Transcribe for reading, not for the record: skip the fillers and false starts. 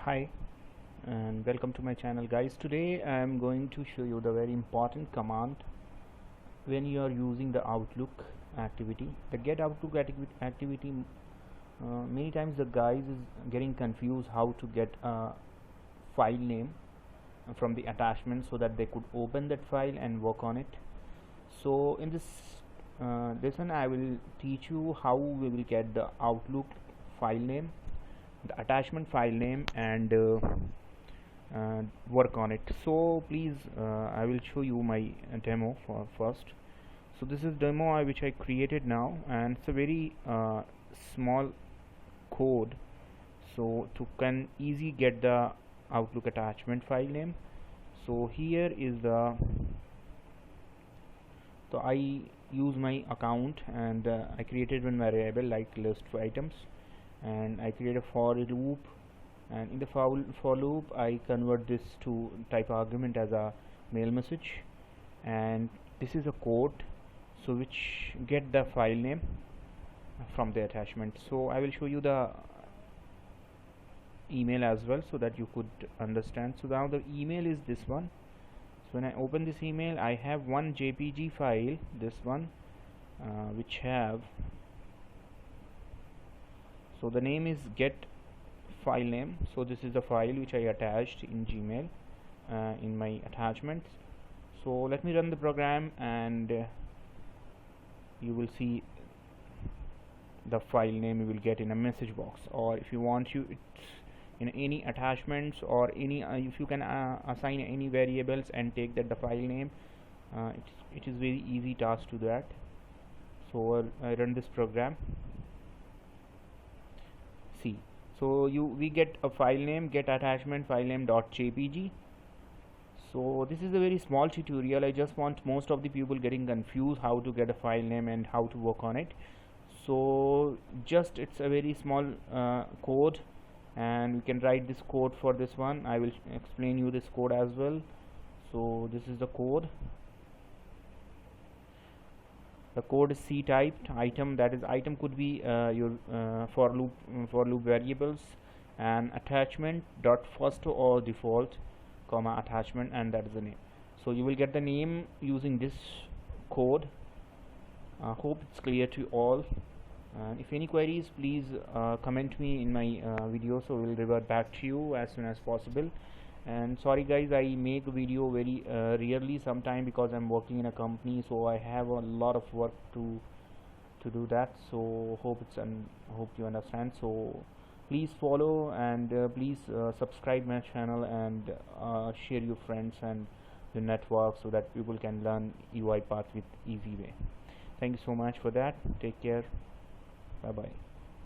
Hi and welcome to my channel, guys. Today I am going to show you the very important command when you are using the Outlook activity. The get Outlook activity, many times the guys is getting confused how to get a file name from the attachment so that they could open that file and work on it. So in this lesson I will teach you how we will get the Outlook file name, the attachment file name, and work on it. So please, I will show you my demo for first. So this is demo which I created now, and it's a very small code, so to can easy get the Outlook attachment file name. So here is the, so I use my account and I created one variable like list for items, and I create a for loop, and in the for loop I convert this to type argument as a mail message, and this is a code so which get the file name from the attachment. So I will show you the email as well so that you could understand. So now the email is this one. So when I open this email, I have one JPG file, this one, which have, so the name is get file name. So this is the file which I attached in Gmail in my attachments. So let me run the program, and you will see the file name you will get in a message box. Or if you want it's in any attachments or any if you can assign any variables and take that the file name, it is very easy task to that. So I run this program. See, so we get a file name, get attachment file name .jpg. so this is a very small tutorial. I just want most of the people getting confused how to get a file name and how to work on it. So just it's a very small code, and we can write this code for this one. I will explain you this code as well. So this is the code. The code is CType item, that is item could be your for loop variables, and attachment.FirstOrDefault, comma attachment, and that is the name. So you will get the name using this code. Hope it's clear to all. And if any queries, please comment me in my video, so we'll revert back to you as soon as possible. And sorry guys, I make a video very rarely sometime because I'm working in a company, so I have a lot of work to do that. So hope you understand. So please follow, and please subscribe my channel, and share your friends and your network so that people can learn uipath with easy way. Thank you so much for that. Take care. Bye bye.